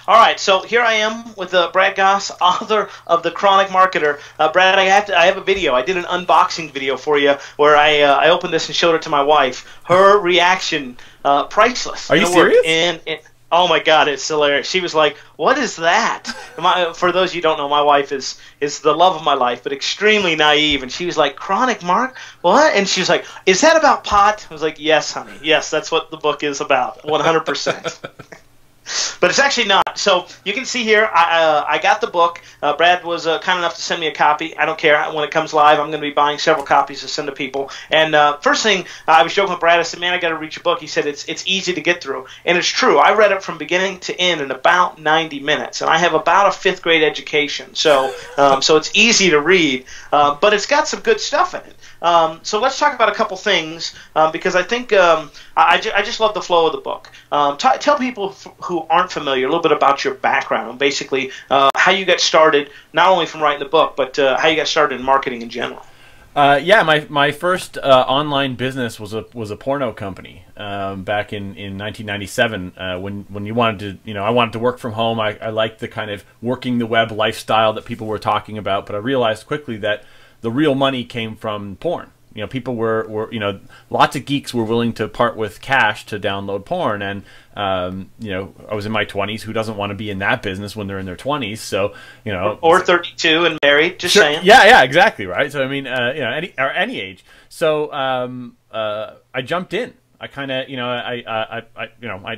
All right, so here I am with Brad Goss, author of The Chronic Marketer. Brad, I have a video. I did an unboxing video for you where I opened this and showed it to my wife. Her reaction, priceless. Are you serious? Oh my God, it's hilarious. She was like, "What is that?" For those of you who don't know, my wife is the love of my life, but extremely naive. And she was like, "Chronic Mark, what?" And she was like, "Is that about pot?" I was like, "Yes, honey. Yes, that's what the book is about, 100%." But it's actually not. So you can see here, I got the book. Brad was kind enough to send me a copy. I don't care. When it comes live, I'm going to be buying several copies to send to people. And first thing, I was joking with Brad. I said, "Man, I got to read your book." He said, it's easy to get through. And it's true. I read it from beginning to end in about 90 minutes. And I have about a 5th grade education. So, so it's easy to read. But it's got some good stuff in it. So let's talk about a couple things because I think I just love the flow of the book. Tell people who aren't familiar a little bit about your background, basically how you got started, not only from writing the book, but how you got started in marketing in general. Yeah, my first online business was a porno company back in 1997 when you wanted to, I wanted to work from home. I liked the kind of working the web lifestyle that people were talking about, but I realized quickly that the real money came from porn. People were lots of geeks were willing to part with cash to download porn, and I was in my 20s. Who doesn't want to be in that business when they're in their 20s? So or 32 and married. Just saying. Yeah, exactly right. So I mean, any age. So I jumped in. I kind of,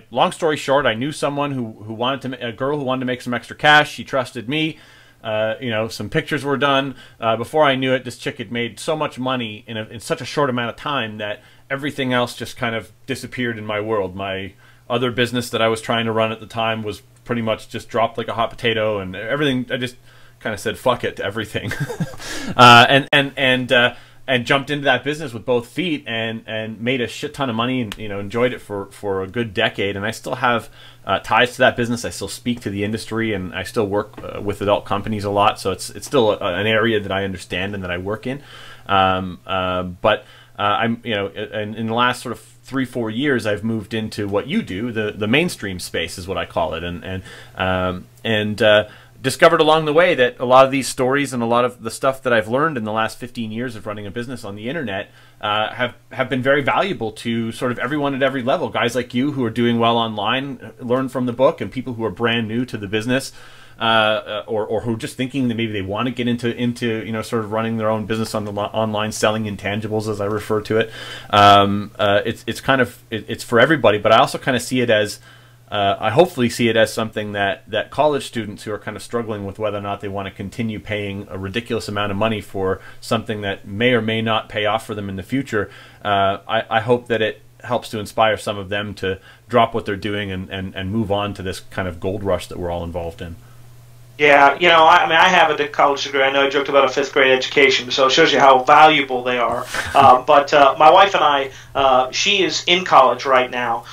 long story short, I knew someone who wanted to, a girl who wanted to make some extra cash. She trusted me. Some pictures were done. Before I knew it, this chick had made so much money in such a short amount of time that everything else just kind of disappeared in my world. My other business that I was trying to run at the time was pretty much just dropped like a hot potato, and everything. I just kind of said fuck it to everything, and jumped into that business with both feet and made a shit ton of money and enjoyed it for a good decade. And I still have ties to that business. I still speak to the industry, and I still work with adult companies a lot. So it's still an area that I understand and that I work in. But I'm in the last sort of 3-4 years, I've moved into what you do, the mainstream space is what I call it, and discovered along the way that a lot of these stories and a lot of the stuff that I've learned in the last 15 years of running a business on the internet have been very valuable to sort of everyone at every level. Guys like you who are doing well online learn from the book, and people who are brand new to the business or who are just thinking that maybe they want to get into sort of running their own business on the online, selling intangibles, as I refer to it. It's for everybody, but I also kind of see it as I hopefully see it as something that college students who are kind of struggling with whether or not they want to continue paying a ridiculous amount of money for something that may or may not pay off for them in the future, I hope that it helps to inspire some of them to drop what they're doing and move on to this kind of gold rush that we're all involved in. Yeah, I mean, I have a college degree. I know I joked about a 5th grade education, so it shows you how valuable they are. But my wife and I, she is in college right now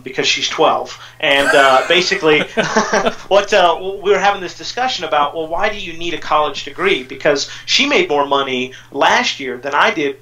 because she's 12. And basically, we were having this discussion about, well, why do you need a college degree? Because she made more money last year than I did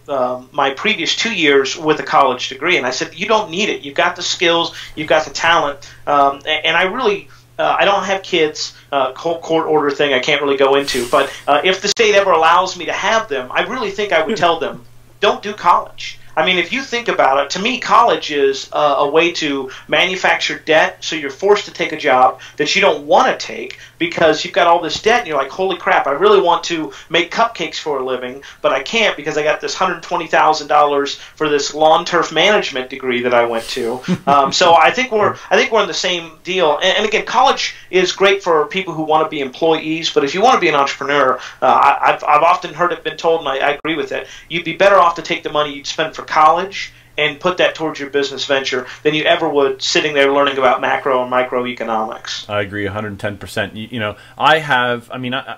my previous 2 years with a college degree. And I said, you don't need it. You've got the skills. You've got the talent. And I really... I don't have kids, court order thing I can't really go into, but if the state ever allows me to have them, I really think I would tell them, don't do college. I mean, if you think about it, to me, college is a way to manufacture debt, so you're forced to take a job that you don't want to take because you've got all this debt, and you're like, holy crap, I really want to make cupcakes for a living, but I can't because I got this $120,000 for this lawn turf management degree that I went to. So I think we're in the same deal. And again, college is great for people who want to be employees, but if you want to be an entrepreneur, I've often heard it been told, and I agree with it, you'd be better off to take the money you'd spend for college and put that towards your business venture than you ever would sitting there learning about macro and microeconomics. I agree 110%.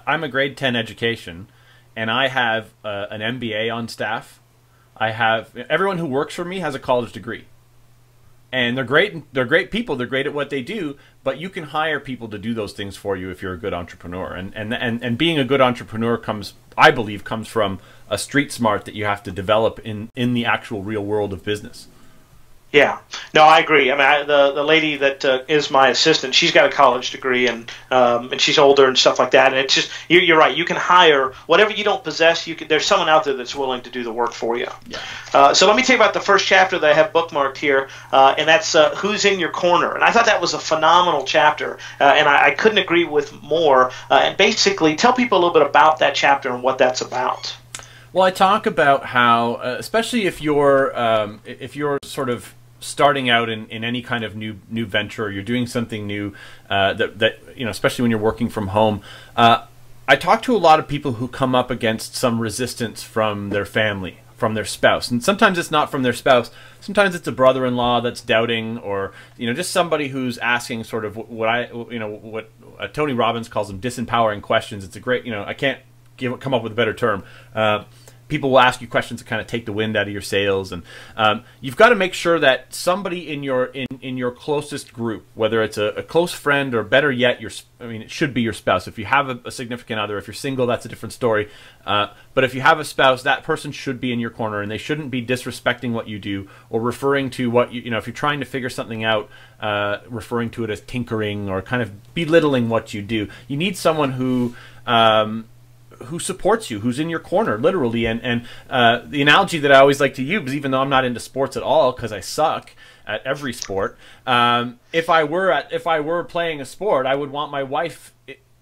I'm a grade 10 education, and I have an MBA on staff. Everyone who works for me has a college degree. And they're great people, they're great at what they do, but you can hire people to do those things for you if you're a good entrepreneur. And being a good entrepreneur I believe comes from a street smart that you have to develop in the actual real world of business. Yeah, no, I agree. I mean, the lady that is my assistant, she's got a college degree, and she's older and stuff like that. And it's just you're right. You can hire whatever you don't possess. There's someone out there that's willing to do the work for you. Yeah. So let me tell you about the first chapter that I have bookmarked here, and that's Who's in Your Corner. And I thought that was a phenomenal chapter, and I couldn't agree with more. And basically, tell people a little bit about that chapter and what that's about. Well, I talk about how, especially if you're sort of starting out in any kind of new venture, or you're doing something new, that you know, especially when you're working from home. I talk to a lot of people who come up against some resistance from their family, from their spouse, and sometimes it's not from their spouse. Sometimes it's a brother-in-law that's doubting, or you know, just somebody who's asking sort of what Tony Robbins calls them disempowering questions. It's a great, you know, I can't come up with a better term. People will ask you questions to kind of take the wind out of your sails, and you've got to make sure that somebody in your closest group, whether it's a close friend or better yet, it should be your spouse. If you have a significant other, if you're single, that's a different story. But if you have a spouse, that person should be in your corner, and they shouldn't be disrespecting what you do or referring to what you know. If you're trying to figure something out, referring to it as tinkering or kind of belittling what you do. You need someone who supports you, who's in your corner, literally. And the analogy that I always like to use, even though I'm not into sports at all because I suck at every sport, if I were playing a sport, I would want my wife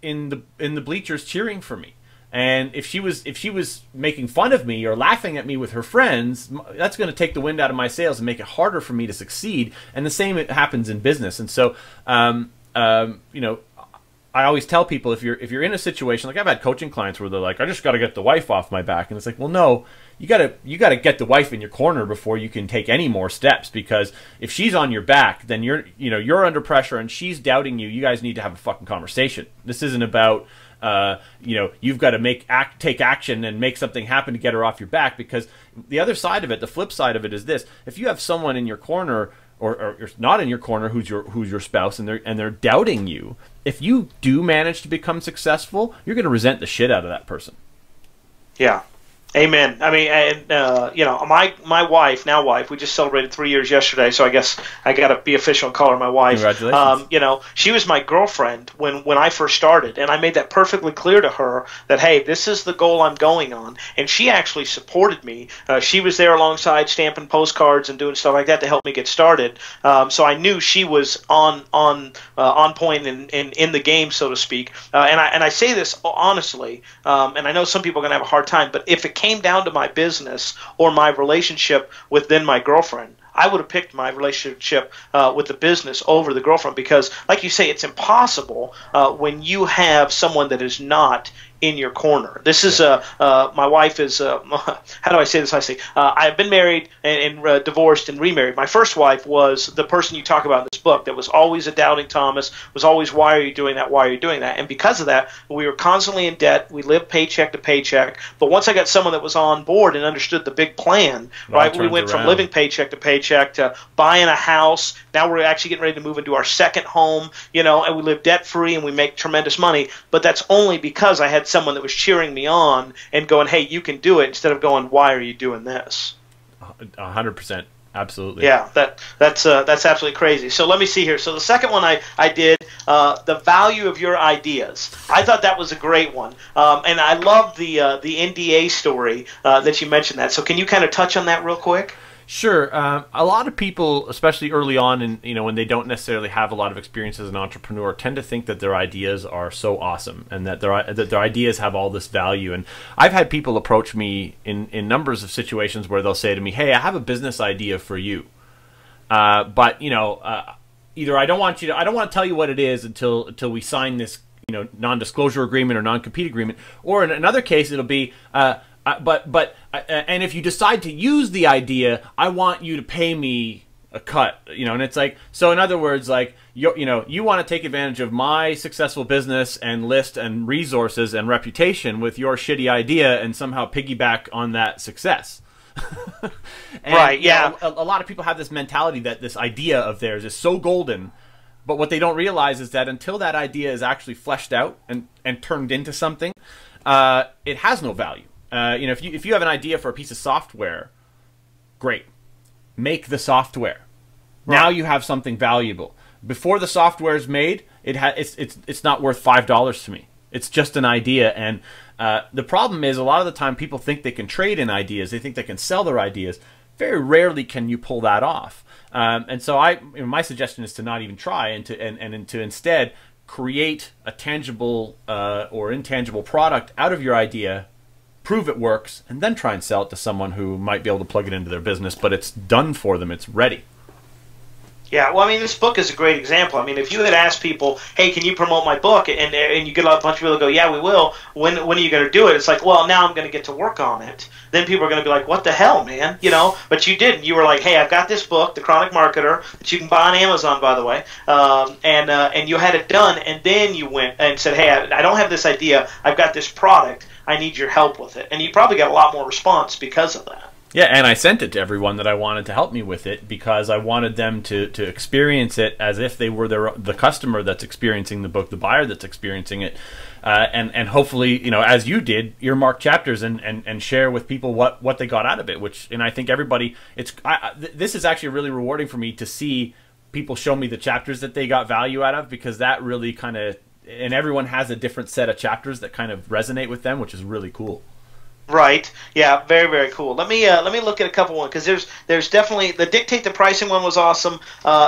in the bleachers cheering for me. And if she was making fun of me or laughing at me with her friends, that's going to take the wind out of my sails and make it harder for me to succeed. And the same happens in business. And so, you know, I always tell people, if you're in a situation, like I've had coaching clients where they're like, I just got to get the wife off my back, and it's like, well, no, you gotta get the wife in your corner before you can take any more steps, because if she's on your back, then you're under pressure and she's doubting you. You guys need to have a fucking conversation. This isn't about you know, you've got to take action and make something happen to get her off your back, because the other side of it, the flip side of it, is this: if you have someone in your corner or not in your corner who's your spouse, and they're doubting you, if you do manage to become successful, you're going to resent the shit out of that person. Yeah. Amen. I mean, and you know, my wife, now wife, we just celebrated 3 years yesterday, so I guess I got to be official and call her my wife. Congratulations. You know, she was my girlfriend when I first started, and I made that perfectly clear to her that, hey, this is the goal I'm going on, and she actually supported me. She was there alongside, stamping postcards and doing stuff like that to help me get started. So I knew she was on point in the game, so to speak. And I say this honestly, and I know some people are going to have a hard time, but if it came down to my business or my relationship with then my girlfriend, I would have picked my relationship with the business over the girlfriend, because, like you say, it's impossible when you have someone that is not in your corner. This is my wife is how do I say this? I say I've been married and divorced and remarried. My first wife was the person you talk about in this book that was always a doubting Thomas, was always, why are you doing that? Why are you doing that? And because of that, we were constantly in debt. We lived paycheck to paycheck. But once I got someone that was on board and understood the big plan, right? We went from living paycheck to paycheck to buying a house. Now we're actually getting ready to move into our second home, you know, and we live debt free and we make tremendous money. But that's only because I had someone that was cheering me on and going, hey, you can do it, instead of going, why are you doing this? 100%. Absolutely. Yeah, that's absolutely crazy. So let me see here. So the second one I did, the value of your ideas. I thought that was a great one, and I love the NDA story that you mentioned that. So can you kind of touch on that real quick? Sure. A lot of people, especially early on, and you know, when they don't necessarily have a lot of experience as an entrepreneur, tend to think that their ideas are so awesome and that their ideas have all this value. And I've had people approach me in numbers of situations where they'll say to me, "Hey, I have a business idea for you, but you know, either I don't want to tell you what it is until we sign this, you know, non-disclosure agreement or non-compete agreement," or in another case, it'll be. And if you decide to use the idea, I want you to pay me a cut, you know. And it's like, so in other words, like, you know, you want to take advantage of my successful business and list and resources and reputation with your shitty idea and somehow piggyback on that success. And, right, yeah. You know, a lot of people have this mentality that this idea of theirs is so golden, but what they don't realize is that until that idea is actually fleshed out and turned into something, it has no value. You know, if you have an idea for a piece of software, great. Make the software. Now you have something valuable. Before the software is made, it's not worth $5 to me. It's just an idea. And the problem is, a lot of the time people think they can trade in ideas. They think they can sell their ideas. Very rarely can you pull that off. And so my suggestion is to not even try, and to instead create a tangible or intangible product out of your idea, prove it works, and then try and sell it to someone who might be able to plug it into their business, but it's done for them. It's ready. Yeah, well, I mean, this book is a great example. I mean, if you had asked people, hey, can you promote my book? And you get a bunch of people to go, yeah, we will. When are you going to do it? It's like, well, now I'm going to get to work on it. Then people are going to be like, what the hell, man? You know, but you didn't. You were like, hey, I've got this book, The Chronic Marketer, that you can buy on Amazon, by the way, and you had it done, and then you went and said, hey, I don't have this idea. I've got this product. I need your help with it. And you probably got a lot more response because of that. Yeah, and I sent it to everyone that I wanted to help me with it, because I wanted them to experience it as if they were the customer that's experiencing the book, the buyer that's experiencing it, and hopefully, you know, as you did, earmark chapters and share with people what they got out of it. And I think everybody, this is actually really rewarding for me to see people show me the chapters that they got value out of, because that really kind of, and everyone has a different set of chapters that kind of resonate with them, which is really cool. Right. Yeah. Very, very cool. Let me look at a couple ones, because there's definitely the Dictate the Pricing one was awesome.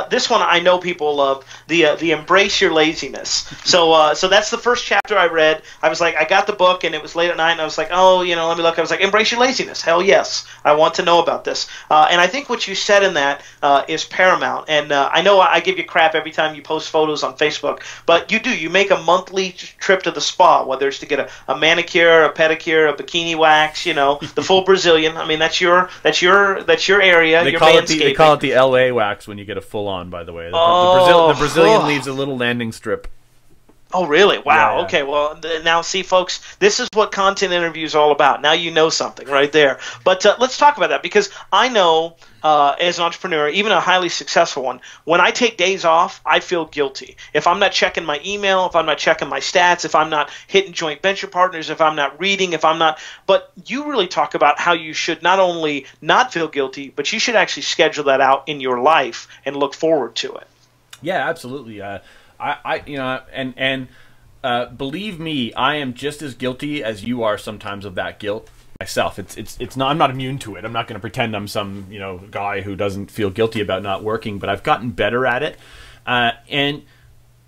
This one I know people love, the Embrace Your Laziness. So that's the first chapter I read. I was like, I got the book and it was late at night and I was like, oh, you know, let me look. I was like, Embrace Your Laziness. Hell yes, I want to know about this. And I think what you said in that is paramount. And I know I give you crap every time you post photos on Facebook, but you make a monthly trip to the spa, whether it's to get a manicure, a pedicure, a bikini wax, you know, the full Brazilian. I mean, that's your area. They your call manscaping. it the LA wax when you get a full on. By the way, the Brazilian leaves a little landing strip. Oh, really? Wow. Yeah. Okay. Well, now see, folks, this is what content interviews are all about. Now you know something right there. But let's talk about that, because I know as an entrepreneur, even a highly successful one, when I take days off, I feel guilty. If I'm not checking my email, if I'm not checking my stats, if I'm not hitting joint venture partners, if I'm not reading, if I'm not. But you really talk about how you should not only not feel guilty, but you should actually schedule that out in your life and look forward to it. Yeah, absolutely. Believe me, I am just as guilty as you are sometimes of that guilt myself. It's not. I'm not immune to it. I'm not going to pretend I'm some guy who doesn't feel guilty about not working. But I've gotten better at it. And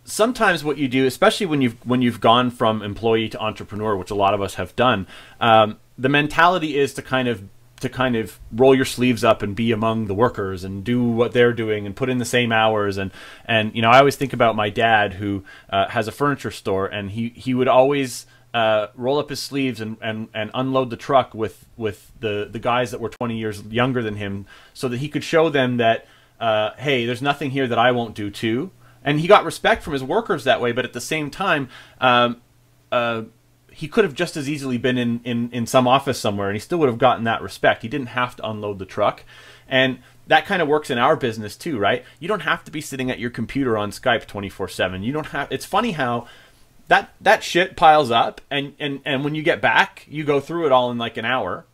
sometimes what you do, especially when you've gone from employee to entrepreneur, which a lot of us have done, the mentality is to kind of roll your sleeves up and be among the workers and do what they're doing and put in the same hours. And I always think about my dad, who has a furniture store, and he would always roll up his sleeves and unload the truck with the guys that were 20 years younger than him, so that he could show them that, hey, there's nothing here that I won't do too. And he got respect from his workers that way, but at the same time, he could have just as easily been in some office somewhere, and he still would have gotten that respect. He didn't have to unload the truck. And that kind of works in our business too, right? You don't have to be sitting at your computer on Skype 24/7. You don't have. It's funny how that shit piles up, and when you get back, you go through it all in like an hour,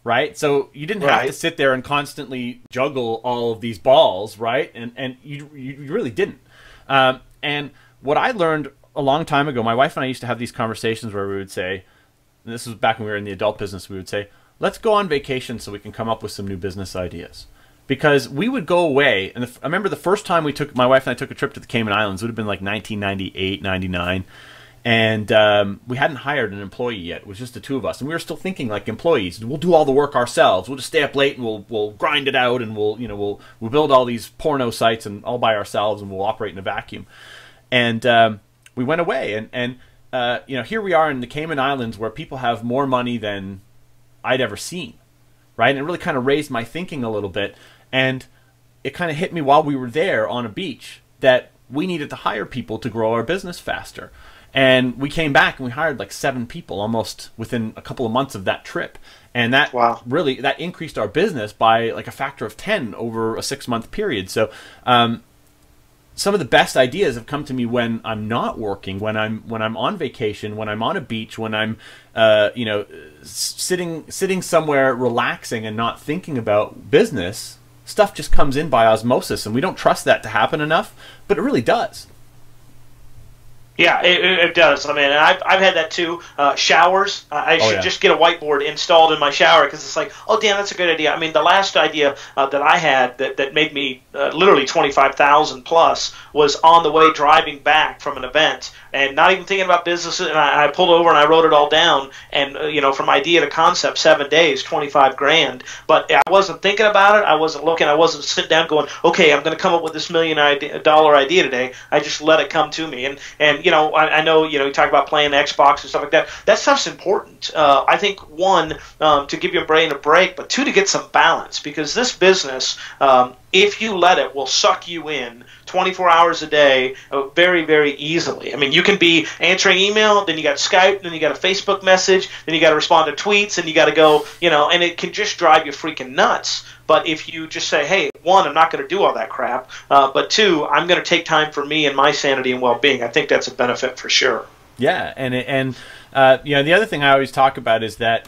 right? So you didn't have to sit there and constantly juggle all of these balls, right? And you really didn't. And what I learned a long time ago, my wife and I used to have these conversations where we would say, and this was back when we were in the adult business, we would say, let's go on vacation so we can come up with some new business ideas. Because we would go away, and I remember the first time my wife and I took a trip to the Cayman Islands, it would have been like 1998, 99, and we hadn't hired an employee yet. It was just the two of us, and we were still thinking like employees. We'll do all the work ourselves. We'll just stay up late and we'll grind it out, and we'll build all these porno sites and all by ourselves, and we'll operate in a vacuum. And we went away, and here we are in the Cayman Islands, where people have more money than I'd ever seen, right? And it really kind of raised my thinking a little bit, and it kind of hit me while we were there on a beach that we needed to hire people to grow our business faster. And we came back and we hired like 7 people almost within a couple of months of that trip, and that really increased our business by like a factor of 10 over a 6-month period. So some of the best ideas have come to me when I'm not working, when I'm on vacation, when I'm on a beach, when I'm sitting somewhere relaxing and not thinking about business. stuff just comes in by osmosis, and we don't trust that to happen enough, but it really does. Yeah, it does. I mean, I've had that too. Showers. I should just get a whiteboard installed in my shower because it's like, oh, damn, that's a good idea. I mean, the last idea that I had that made me literally 25,000 plus was on the way driving back from an event and not even thinking about business. And I pulled over and I wrote it all down. And, from idea to concept, 7 days, 25 grand. But I wasn't thinking about it. I wasn't looking. I wasn't sitting down going, okay, I'm going to come up with this $1 million idea today. I just let it come to me. And I know, you talk about playing Xbox and stuff like that. That stuff's important. I think, one, to give your brain a break, but two, to get some balance. Because this business, if you let it, will suck you in 24 hours a day very, very easily. I mean, you can be answering email, then you got Skype, then you got a Facebook message, then you got to respond to tweets, and you got to go, and it can just drive you freaking nuts. But if you just say, hey, one, I'm not going to do all that crap, but two, I'm going to take time for me and my sanity and well-being, I think that's a benefit for sure. Yeah, and the other thing I always talk about is that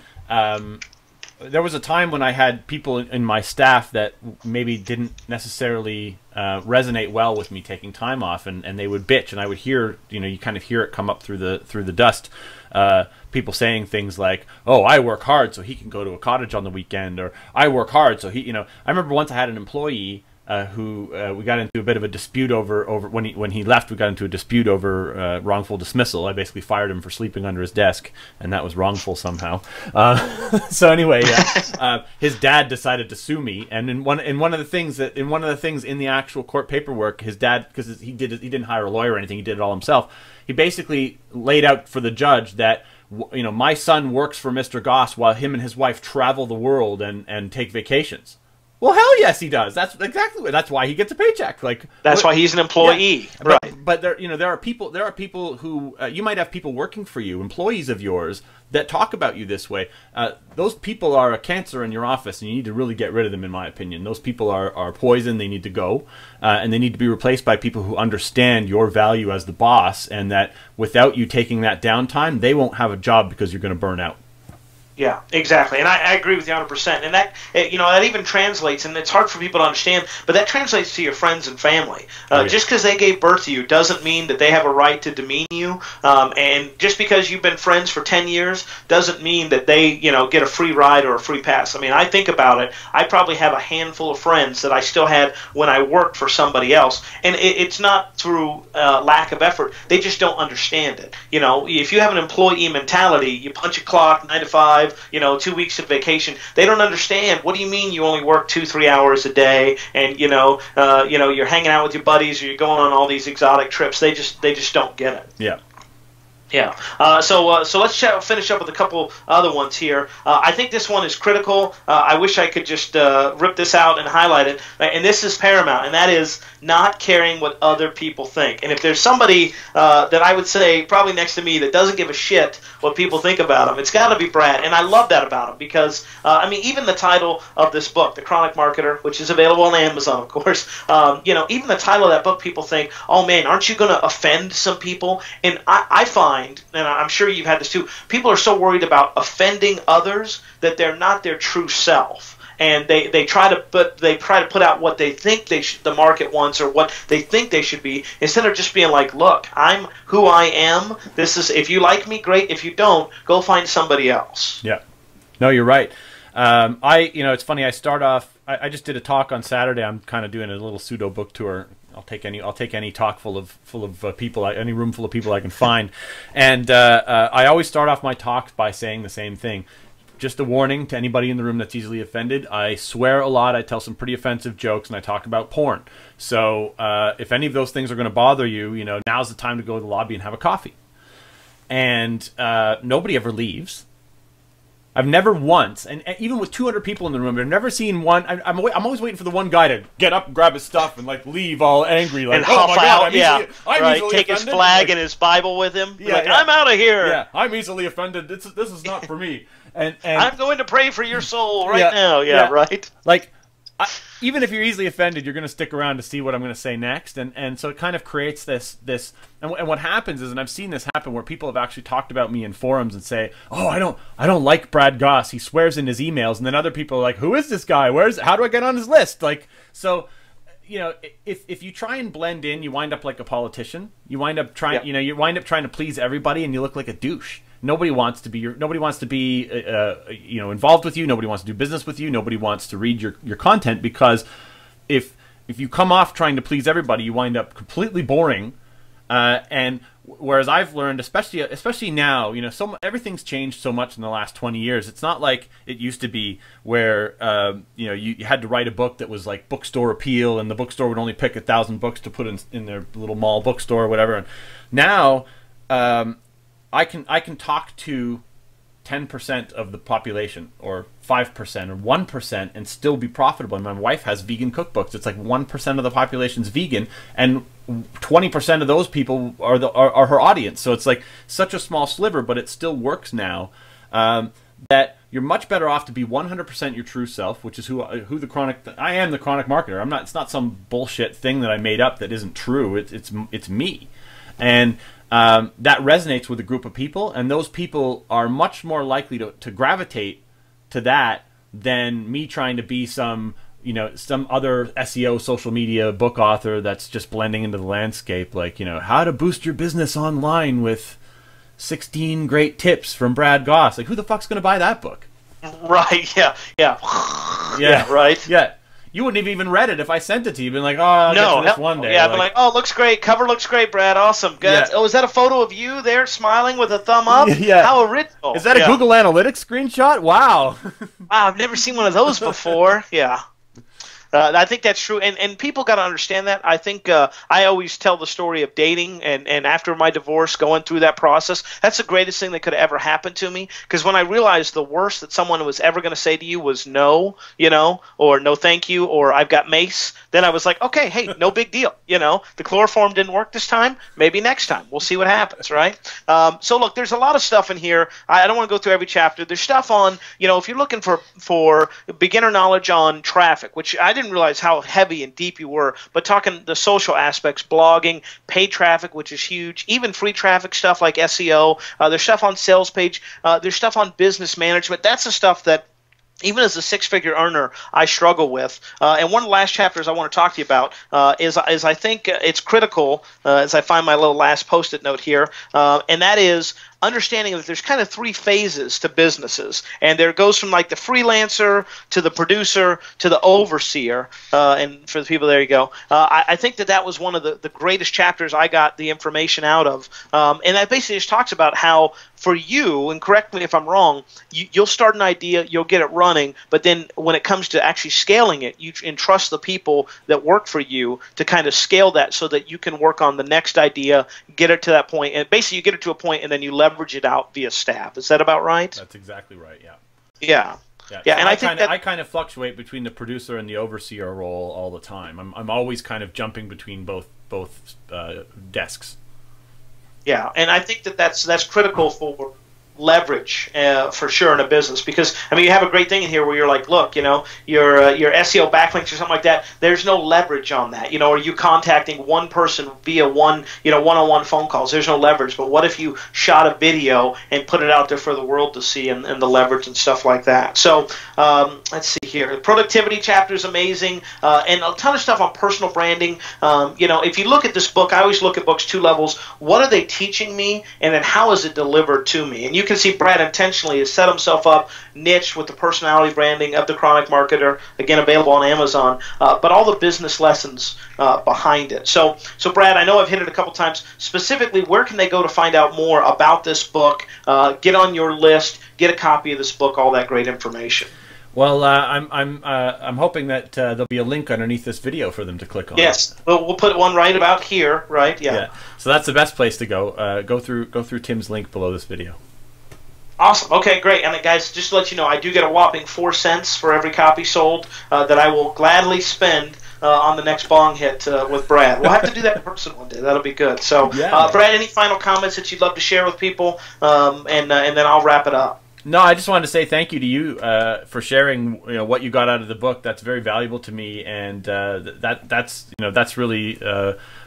there was a time when I had people in my staff that maybe didn't necessarily resonate well with me taking time off, and they would bitch, and I would hear, you kind of hear it come up through the dust. People saying things like, "Oh, I work hard so he can go to a cottage on the weekend," or "I work hard so he," I remember once I had an employee who we got into a bit of a dispute over when he left. We got into a dispute over wrongful dismissal. I basically fired him for sleeping under his desk, and that was wrongful somehow. So anyway, his dad decided to sue me, and in one of the things in the actual court paperwork, his dad, because he didn't hire a lawyer or anything, he did it all himself. He basically laid out for the judge that, my son works for Mr. Goss while him and his wife travel the world and take vacations. Well, hell yes, he does. That's why he gets a paycheck. That's why he's an employee, yeah. Right? But there are people who you might have people working for you, employees of yours, that talk about you this way. Those people are a cancer in your office, and you need to really get rid of them, in my opinion. Those people are poison. They need to go, and they need to be replaced by people who understand your value as the boss, and that without you taking that downtime, they won't have a job because you're going to burn out. Yeah, exactly, and I agree with you 100%. And that that even translates, and it's hard for people to understand, but that translates to your friends and family. Just because they gave birth to you doesn't mean that they have a right to demean you, and just because you've been friends for 10 years doesn't mean that they get a free ride or a free pass. I mean, I think about it. I probably have a handful of friends that I still had when I worked for somebody else, and it's not through lack of effort. They just don't understand it. If you have an employee mentality, you punch a clock, 9 to 5. 2 weeks of vacation. They don't understand. What do you mean you only work 2-3 hours a day, and you're hanging out with your buddies, or you're going on all these exotic trips? They just don't get it. Yeah. Yeah. So let's finish up with a couple other ones here. I think this one is critical. I wish I could just rip this out and highlight it. And this is paramount, and that is not caring what other people think. And if there's somebody that I would say probably next to me that doesn't give a shit what people think about him, it's got to be Brad. And I love that about him because, even the title of this book, The Chronic Marketer, which is available on Amazon, of course, even the title of that book, people think, oh, man, aren't you going to offend some people? And I find, and I'm sure you've had this too, people are so worried about offending others that they're not their true self, and they try to put out what they think the market wants, or what they think they should be, instead of just being like, look, I'm who I am. This is, if you like me, great. If you don't, go find somebody else. Yeah, no, you're right. It's funny. I start off. I just did a talk on Saturday. I'm kind of doing a little pseudo book tour. I'll take any talk full of people, any room full of people I can find, and I always start off my talks by saying the same thing. Just a warning to anybody in the room that's easily offended. I swear a lot. I tell some pretty offensive jokes, and I talk about porn. So if any of those things are going to bother you, now's the time to go to the lobby and have a coffee. And nobody ever leaves. I've never once, and even with 200 people in the room, I've never seen one. I'm always waiting for the one guy to get up and grab his stuff and leave all angry, and oh my God, I'm easily take offended. His flag and his Bible with him. Yeah, I'm out of here. Yeah, I'm easily offended. This is not for me. And I'm going to pray for your soul right now. Yeah, right. even if you're easily offended, you're going to stick around to see what I'm going to say next, and so it kind of creates this and what happens is, and I've seen this happen where people have actually talked about me in forums and say, oh, I don't like Brad Goss, he swears in his emails, and then other people are like, who is this guy, how do I get on his list? Like, so you know, if you try and blend in, you wind up like a politician. You wind up trying, you know, you wind up trying to please everybody, and you look like a douche. Nobody wants to be you know, involved with you. Nobody wants to do business with you. Nobody wants to read your content, because if you come off trying to please everybody, you wind up completely boring. And whereas I've learned, especially now, you know, everything's changed so much in the last 20 years. It's not like it used to be where you know, you had to write a book that was like bookstore appeal, and the bookstore would only pick 1,000 books to put in their little mall bookstore or whatever. And now I can talk to 10% of the population, or 5%, or 1%, and still be profitable. And my wife has vegan cookbooks. It's like 1% of the population's vegan, and 20% of those people are her audience. So it's like such a small sliver, but it still works now. That you're much better off to be 100% your true self, which is who I am, the chronic marketer. I'm not. It's not some bullshit thing that I made up that isn't true. It's me, and that resonates with a group of people, and those people are much more likely to gravitate to that than me trying to be some other SEO social media book author that's just blending into the landscape, like, you know, how to boost your business online with 16 great tips from Brad Goss. Like, who the fuck's going to buy that book? Right, yeah. Yeah, right. Yeah. You wouldn't have even read it if I sent it to you. Been like, oh, I'll get to this one day. Yeah, like, oh, looks great. Cover looks great, Brad. Awesome. Good. Yeah. Oh, is that a photo of you there smiling with a thumb up? Yeah. How original. Is that a Google Analytics screenshot? Wow. Wow, I've never seen one of those before. Yeah. I think that's true, and people got to understand that. I think I always tell the story of dating, and after my divorce, going through that process, that's the greatest thing that could have ever happened to me, because when I realized the worst that someone was ever going to say to you was no, you know, or no thank you, or I've got mace, then I was like, okay, hey, no big deal, you know, the chloroform didn't work this time, maybe next time, we'll see what happens, right? So look, there's a lot of stuff in here. I don't want to go through every chapter. There's stuff on, you know, if you're looking for beginner knowledge on traffic, which I didn't realize how heavy and deep you were, but talking the social aspects, blogging, paid traffic, which is huge, even free traffic stuff like SEO, there's stuff on sales page, there's stuff on business management. That's the stuff that even as a six-figure earner, I struggle with. And one of the last chapters I want to talk to you about is I think it's critical, as I find my little last Post-it note here, and that is understanding that there's kind of three phases to businesses, and there goes from like the freelancer to the producer to the overseer, and for the people, there you go. I think that was one of the greatest chapters I got the information out of, and that basically just talks about how for you, and correct me if I'm wrong, you'll start an idea, you'll get it running, but then when it comes to actually scaling it, you entrust the people that work for you to kind of scale that so that you can work on the next idea, get it to that point, and basically you get it to a point and then you leverage it out via staff. Is that about right? That's exactly right, yeah. Yeah. Yeah, yeah, so and I kind of fluctuate between the producer and the overseer role all the time. I'm always kind of jumping between both desks. Yeah, and I think that's critical for leverage for sure in a business, because I mean you have a great thing in here where you're like, look, you know, your SEO backlinks or something like that, there's no leverage on that, you know, or you contacting one person via one-on-one phone calls, there's no leverage. But what if you shot a video and put it out there for the world to see, and the leverage and stuff like that. So let's see here, the productivity chapter is amazing, and a ton of stuff on personal branding. You know, if you look at this book, I always look at books two levels: what are they teaching me, and then how is it delivered to me? And you can see Brad intentionally has set himself up niche with the personality branding of the Chronic Marketer, again available on Amazon, but all the business lessons behind it. So Brad, I know I've hit it a couple times. Specifically, where can they go to find out more about this book, get on your list, get a copy of this book, all that great information? Well, I'm hoping that there'll be a link underneath this video for them to click on. Yes, we'll put one right about here, right? Yeah. So that's the best place to go. Go through Tim's link below this video. Awesome. Okay, great. And guys, just to let you know, I do get a whopping 4 cents for every copy sold that I will gladly spend on the next bong hit with Brad. We'll have to do that in person one day. That'll be good. So, yeah. Brad, any final comments that you'd love to share with people, and then I'll wrap it up. No, I just wanted to say thank you to you for sharing what you got out of the book. That's very valuable to me, and that's really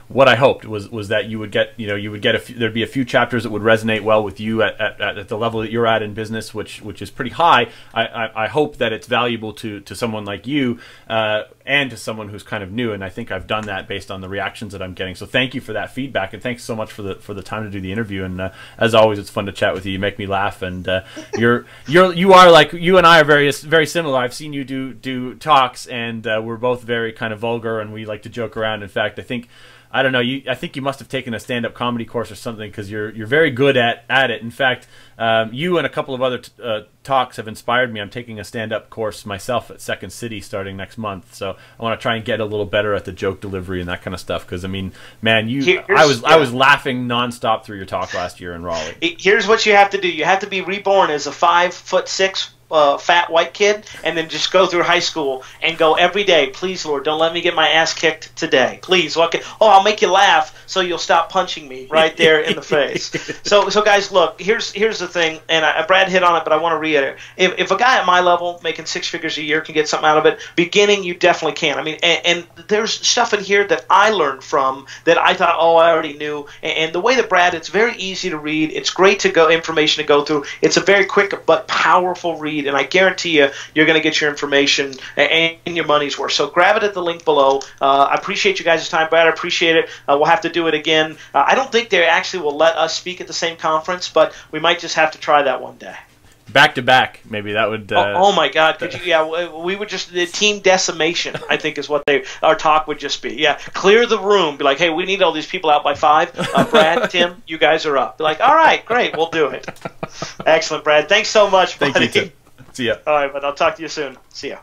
what I hoped was that you would get there'd be a few chapters that would resonate well with you at the level that you're at in business, which is pretty high. I hope that it's valuable to someone like you and to someone who's kind of new, and I think I've done that based on the reactions that I'm getting. So thank you for that feedback, and thanks so much for the time to do the interview. And as always, it's fun to chat with you. You make me laugh, and you are like, you and I are very similar. I've seen you do talks, and we're both very kind of vulgar, and we like to joke around. In fact, I don't know. I think you must have taken a stand-up comedy course or something, because you're very good at it. In fact, you and a couple of other talks have inspired me. I'm taking a stand-up course myself at Second City starting next month, so I want to try and get a little better at the joke delivery and that kind of stuff. Because I mean, man, I was laughing nonstop through your talk last year in Raleigh. Here's what you have to do. You have to be reborn as a 5'6" fat white kid, and then just go through high school and go every day. Please, Lord, don't let me get my ass kicked today. Please, I'll make you laugh so you'll stop punching me right there in the face. So guys, look, here's the thing, and Brad hit on it, but I want to reiterate. If a guy at my level making 6 figures a year can get something out of it, beginning, you definitely can. I mean, and there's stuff in here that I learned from that I thought, I already knew. And the way that Brad, it's very easy to read. It's great information to go through. It's a very quick but powerful read. And I guarantee you're going to get your information and your money's worth. So grab it at the link below. I appreciate you guys' time, Brad. I appreciate it. We'll have to do it again. I don't think they actually will let us speak at the same conference, but we might just have to try that one day. Back to back, maybe that would. Oh my God! Could you? Yeah, we would just the team decimation. I think is what our talk would just be. Yeah, clear the room. Be like, hey, we need all these people out by 5. Brad, Tim, you guys are up. Be like, all right, great, we'll do it. Excellent, Brad. Thanks so much, buddy. Thank you, Tim. See ya. All right, but I'll talk to you soon. See ya.